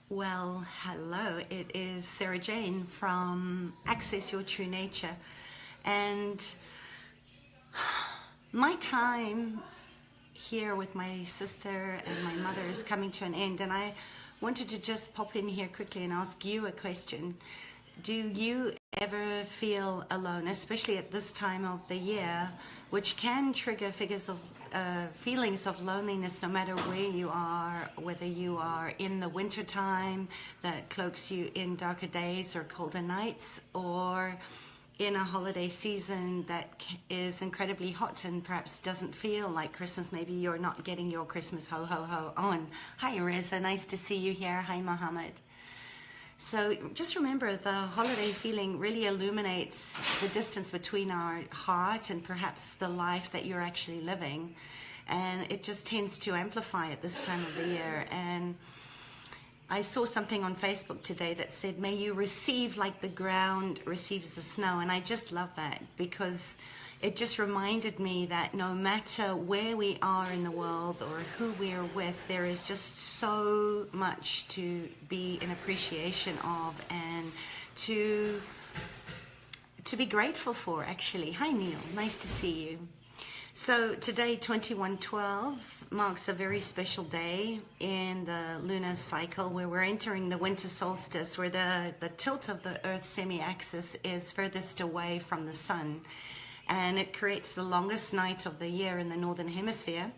Well, hello, it is Sarah Jane from Access Your True Nature. And my time here with my sister and my mother is coming to an end, and I wanted to just pop in here quickly and ask you a question. Do you ever feel alone, especially at this time of the year, which can trigger feelings of loneliness no matter where you are, whether you are in the winter time that cloaks you in darker days or colder nights, or in a holiday season that is incredibly hot and perhaps doesn't feel like Christmas? Maybe you're not getting your Christmas ho ho ho on. Hi Reza, nice to see you here. Hi Mohammed. So just remember, the holiday feeling really illuminates the distance between our heart and perhaps the life that you're actually living. And it just tends to amplify at this time of the year. And I saw something on Facebook today that said, may you receive like the ground receives the snow. And I just love that, because it just reminded me that no matter where we are in the world or who we're with, there is just so much to be in appreciation of and to be grateful for, actually. Hi Neil, nice to see you. So today, 2112, marks a very special day in the lunar cycle where we're entering the winter solstice, where the tilt of the Earth's semi-axis is furthest away from the sun. And it creates the longest night of the year in the northern hemisphere.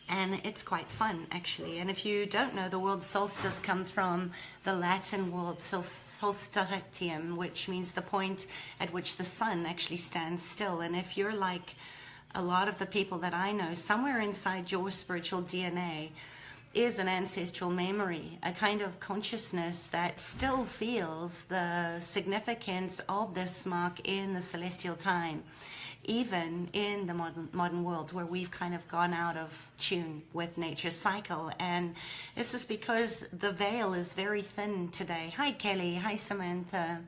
And it's quite fun, actually. And if you don't know, the word solstice comes from the Latin word solstitium, which means the point at which the sun actually stands still. And if you're like a lot of the people that I know, somewhere inside your spiritual DNA is an ancestral memory, a kind of consciousness that still feels the significance of this mark in the celestial time, even in the modern world where we've kind of gone out of tune with nature's cycle. And this is because the veil is very thin today. Hi Kelly, hi Samantha.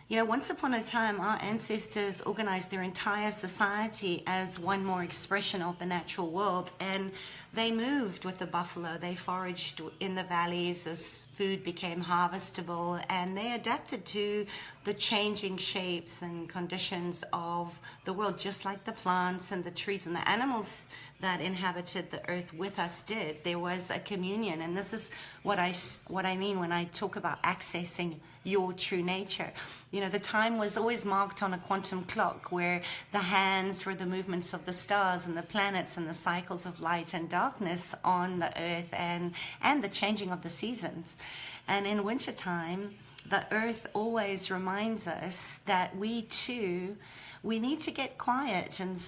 You know, once upon a time, our ancestors organized their entire society as one more expression of the natural world, and they moved with the buffalo. They foraged in the valleys as food became harvestable, and they adapted to the changing shapes and conditions of the world, just like the plants and the trees and the animals that inhabited the earth with us did. There was a communion, and this is what I mean when I talk about accessing your true nature. You know, the time was always marked on a quantum clock where the hands were the movements of the stars and the planets and the cycles of light and darkness on the earth and the changing of the seasons. And in wintertime, the earth always reminds us that we too, we need to get quiet and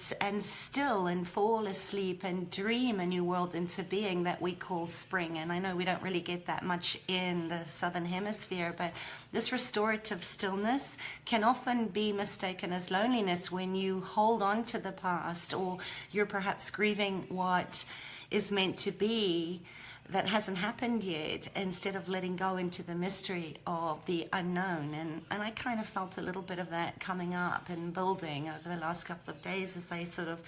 still and fall asleep and dream a new world into being that we call spring. And I know we don't really get that much in the southern hemisphere, but this restorative stillness can often be mistaken as loneliness when you hold on to the past, or you're perhaps grieving what is meant to be that hasn't happened yet, instead of letting go into the mystery of the unknown. And I kind of felt a little bit of that coming up and building over the last couple of days as I sort of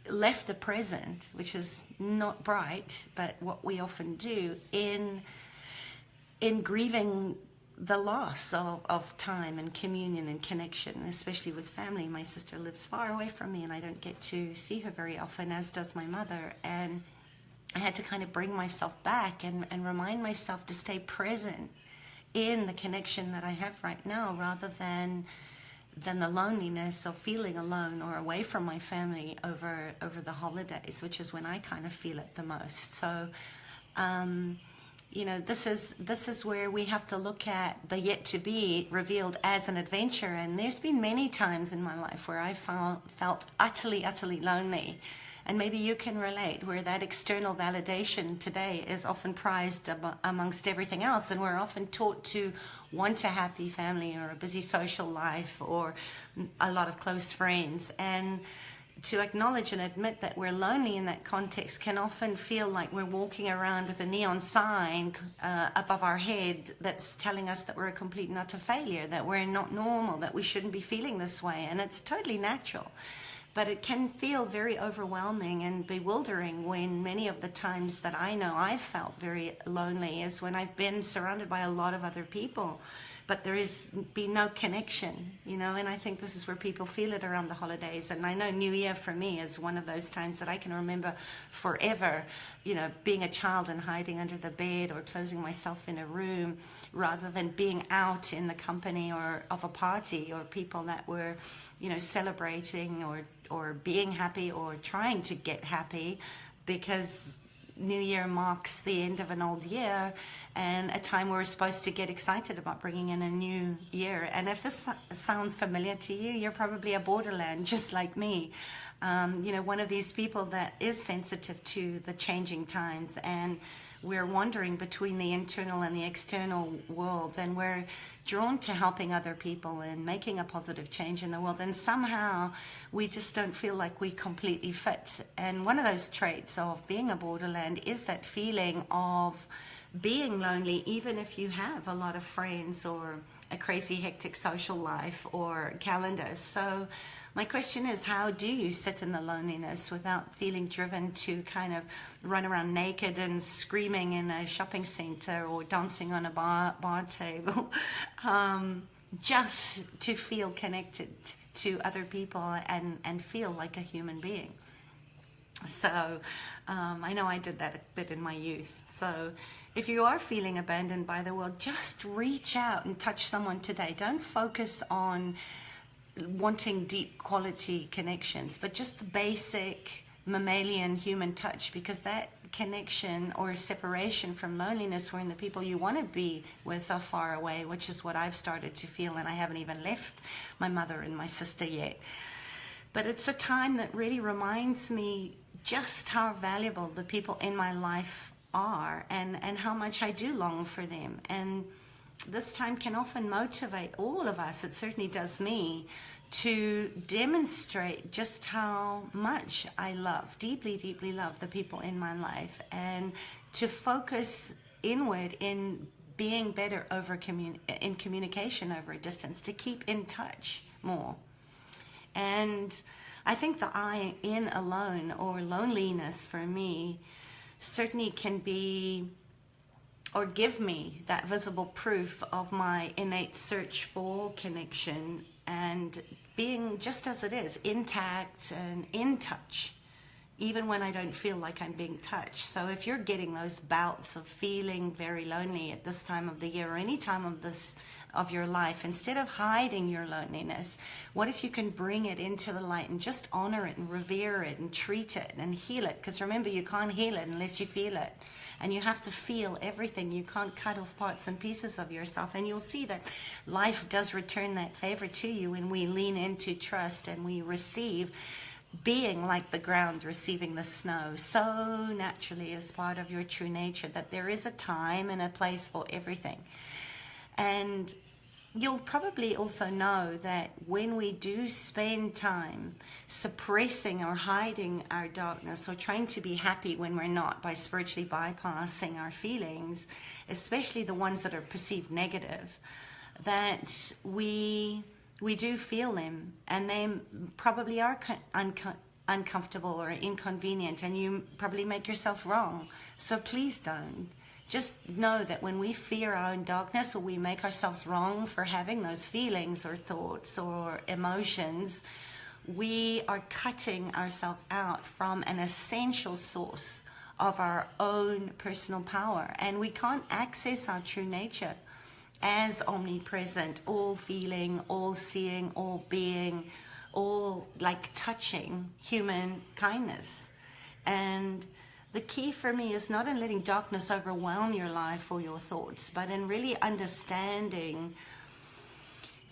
left the present, which is not bright, but what we often do in grieving the loss of time and communion and connection, especially with family. My sister lives far away from me and I don't get to see her very often, as does my mother. And I had to kind of bring myself back and remind myself to stay present in the connection that I have right now, rather than the loneliness of feeling alone or away from my family over the holidays, which is when I kind of feel it the most. So, you know, this is where we have to look at the yet to be revealed as an adventure. And there's been many times in my life where I felt utterly lonely. And maybe you can relate, where that external validation today is often prized amongst everything else. And we're often taught to want a happy family or a busy social life or a lot of close friends. And to acknowledge and admit that we're lonely in that context can often feel like we're walking around with a neon sign above our head that's telling us that we're a complete and utter failure, that we're not normal, that we shouldn't be feeling this way. And it's totally natural. But it can feel very overwhelming and bewildering when many of the times that I know I've felt very lonely is when I've been surrounded by a lot of other people, but there has been no connection, you know, and I think this is where people feel it around the holidays. And I know New Year for me is one of those times that I can remember forever, you know, being a child and hiding under the bed or closing myself in a room rather than being out in the company or of a party or people that were, you know, celebrating or being happy or trying to get happy, because New Year marks the end of an old year and a time where we're supposed to get excited about bringing in a new year. And if this sounds familiar to you, you're probably a borderland just like me. You know, one of these people that is sensitive to the changing times, and we're wandering between the internal and the external world, and we're drawn to helping other people and making a positive change in the world, and somehow we just don't feel like we completely fit. And one of those traits of being a borderland is that feeling of being lonely, even if you have a lot of friends or a crazy hectic social life or calendar. So my question is, how do you sit in the loneliness without feeling driven to kind of run around naked and screaming in a shopping center or dancing on a bar table, just to feel connected to other people and feel like a human being? So I know I did that a bit in my youth. So if you are feeling abandoned by the world, just reach out and touch someone today. Don't focus on wanting deep quality connections, but just the basic mammalian human touch, because that connection or separation from loneliness when the people you want to be with are far away, which is what I've started to feel, and I haven't even left my mother and my sister yet. But it's a time that really reminds me just how valuable the people in my life are, and how much I do long for them. And this time can often motivate all of us, it certainly does me, to demonstrate just how much I love, deeply, deeply love the people in my life, and to focus inward in being better over in communication over a distance, to keep in touch more. And I think the I in alone, or loneliness for me, certainly can be or give me that visible proof of my innate search for connection and being just as it is, intact and in touch, even when I don't feel like I'm being touched. So if you're getting those bouts of feeling very lonely at this time of the year or any time of your life, instead of hiding your loneliness, what if you can bring it into the light and just honor it and revere it and treat it and heal it? Because remember, you can't heal it unless you feel it. And you have to feel everything. You can't cut off parts and pieces of yourself. And you'll see that life does return that favor to you when we lean into trust and we receive, being like the ground receiving the snow so naturally as part of your true nature, that there is a time and a place for everything. And you'll probably also know that when we do spend time suppressing or hiding our darkness or trying to be happy when we're not, by spiritually bypassing our feelings, especially the ones that are perceived negative, that we do feel them, and they probably are uncomfortable or inconvenient, and you probably make yourself wrong. So please don't. Just know that when we fear our own darkness, or we make ourselves wrong for having those feelings or thoughts or emotions, we are cutting ourselves out from an essential source of our own personal power. And we can't access our true nature as omnipresent, all feeling, all seeing, all being, all like touching human kindness. And the key for me is not in letting darkness overwhelm your life or your thoughts, but in really understanding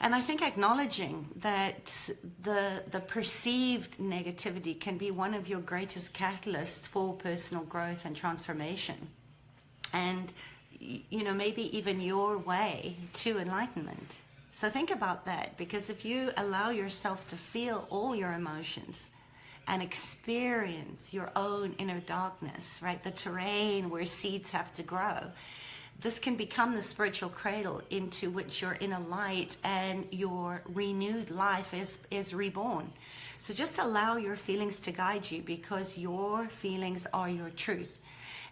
and I think acknowledging that the perceived negativity can be one of your greatest catalysts for personal growth and transformation. And, you know, maybe even your way to enlightenment. So think about that, because if you allow yourself to feel all your emotions and experience your own inner darkness, right, the terrain where seeds have to grow, this can become the spiritual cradle into which your inner light and your renewed life is reborn. So just allow your feelings to guide you, because your feelings are your truth.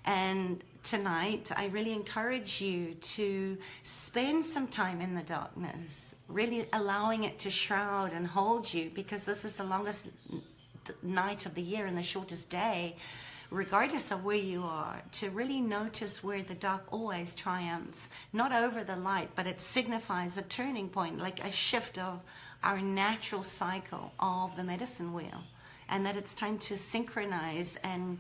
And tonight, I really encourage you to spend some time in the darkness, really allowing it to shroud and hold you, because this is the longest night of the year and the shortest day, regardless of where you are, to really notice where the dark always triumphs, not over the light, but it signifies a turning point, like a shift of our natural cycle of the medicine wheel, and that it's time to synchronize and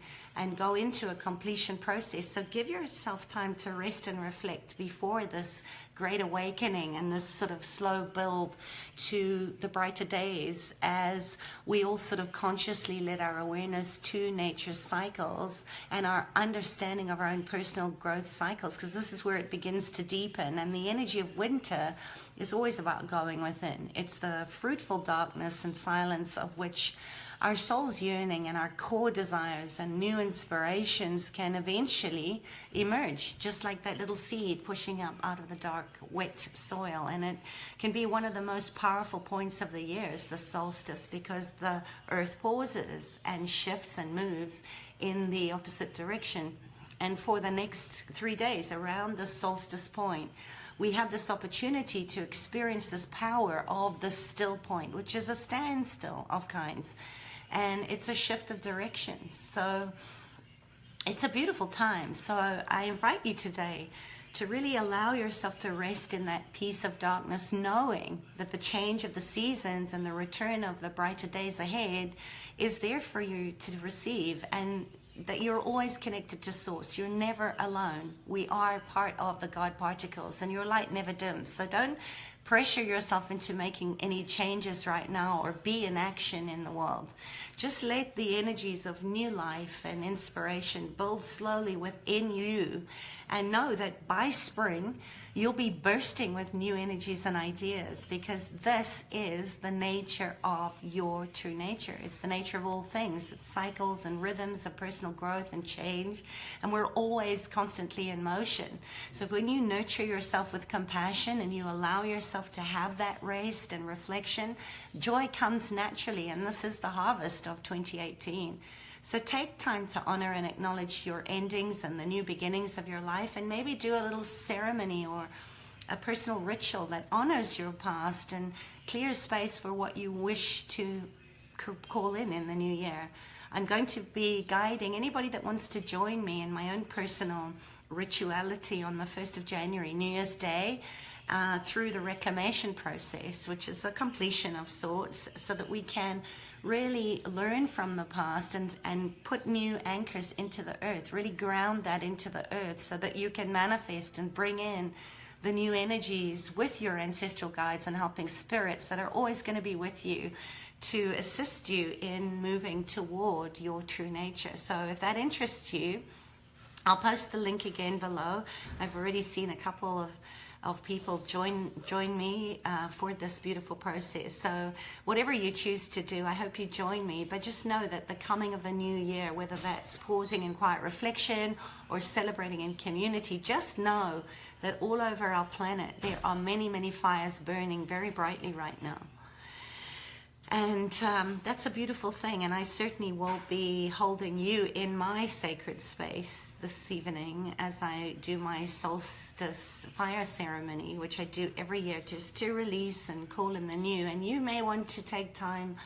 go into a completion process. So give yourself time to rest and reflect before this great awakening and this sort of slow build to the brighter days, as we all sort of consciously let our awareness to nature's cycles and our understanding of our own personal growth cycles, because this is where it begins to deepen. And the energy of winter is always about going within. It's the fruitful darkness and silence of which our soul's yearning and our core desires and new inspirations can eventually emerge, just like that little seed pushing up out of the dark, wet soil. And it can be one of the most powerful points of the year, is the solstice, because the earth pauses and shifts and moves in the opposite direction. And for the next 3 days around the solstice point, we have this opportunity to experience this power of the still point, which is a standstill of kinds. And it's a shift of directions. So it's a beautiful time. So I invite you today to really allow yourself to rest in that peace of darkness, knowing that the change of the seasons and the return of the brighter days ahead is there for you to receive, and that you're always connected to source. You're never alone. We are part of the God particles, and your light never dims. So don't pressure yourself into making any changes right now or be in action in the world. Just let the energies of new life and inspiration build slowly within you, and know that by spring you'll be bursting with new energies and ideas, because this is the nature of your true nature. It's the nature of all things. It's cycles and rhythms of personal growth and change, and we're always constantly in motion. So when you nurture yourself with compassion and you allow yourself to have that rest and reflection, joy comes naturally, and this is the harvest of 2018. So take time to honor and acknowledge your endings and the new beginnings of your life, and maybe do a little ceremony or a personal ritual that honors your past and clears space for what you wish to call in the new year. I'm going to be guiding anybody that wants to join me in my own personal rituality on the 1st of January, New Year's Day, through the reclamation process, which is a completion of sorts, so that we can really learn from the past and put new anchors into the earth, really ground that into the earth, so that you can manifest and bring in the new energies with your ancestral guides and helping spirits that are always going to be with you to assist you in moving toward your true nature. So if that interests you, I'll post the link again below. I've already seen a couple of people join me for this beautiful process. So whatever you choose to do, I hope you join me. But just know that the coming of the new year, whether that's pausing in quiet reflection or celebrating in community, just know that all over our planet there are many, many fires burning very brightly right now. And that's a beautiful thing, and I certainly will be holding you in my sacred space this evening as I do my solstice fire ceremony, which I do every year just to release and call in the new. And you may want to take time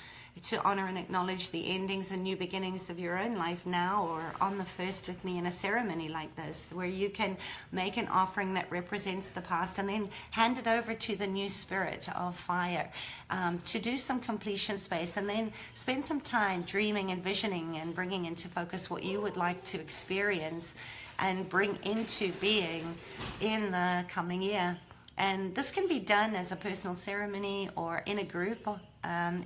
to honor and acknowledge the endings and new beginnings of your own life now, or on the 1st with me in a ceremony like this, where you can make an offering that represents the past and then hand it over to the new spirit of fire to do some completion space, and then spend some time dreaming and visioning and bringing into focus what you would like to experience and bring into being in the coming year. And this can be done as a personal ceremony or in a group,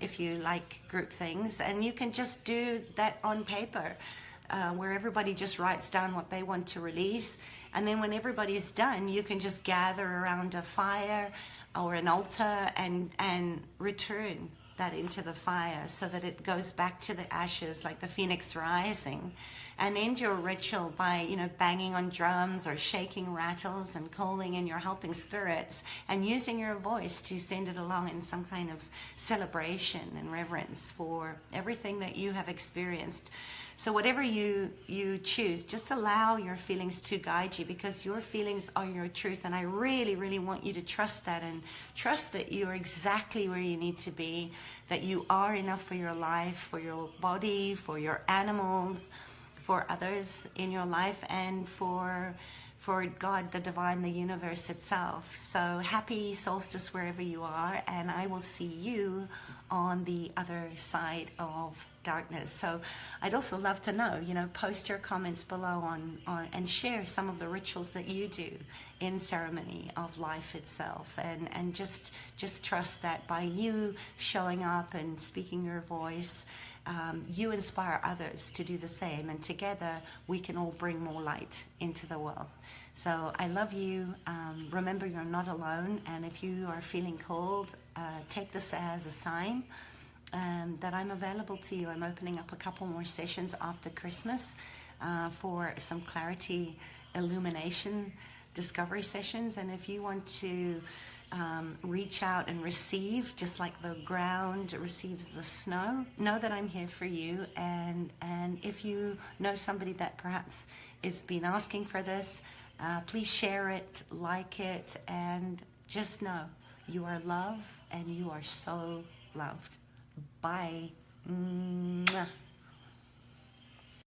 if you like group things. And you can just do that on paper, where everybody just writes down what they want to release. And then when everybody's done, you can just gather around a fire or an altar and return that into the fire, so that it goes back to the ashes like the phoenix rising. and end your ritual by, banging on drums or shaking rattles and calling in your helping spirits and using your voice to send it along in some kind of celebration and reverence for everything that you have experienced. So whatever you choose, just allow your feelings to guide you, because your feelings are your truth. And I really, really want you to trust that, and trust that you're exactly where you need to be, that you are enough for your life, for your body, for your animals, for others in your life, and for God, the divine, the universe itself. So happy solstice wherever you are, and I will see you on the other side of darkness. So I'd also love to know, post your comments below on and share some of the rituals that you do in ceremony of life itself, and just trust that by you showing up and speaking your voice, you inspire others to do the same, and together we can all bring more light into the world. So I love you. Remember, you're not alone, and if you are feeling cold, take this as a sign that I'm available to you. I'm opening up a couple more sessions after Christmas for some clarity, illumination, discovery sessions. And if you want to reach out and receive, just like the ground receives the snow, know that I'm here for you. And if you know somebody that perhaps has been asking for this, please share it, like it, and just know you are loved and you are so loved. Bye. Mwah.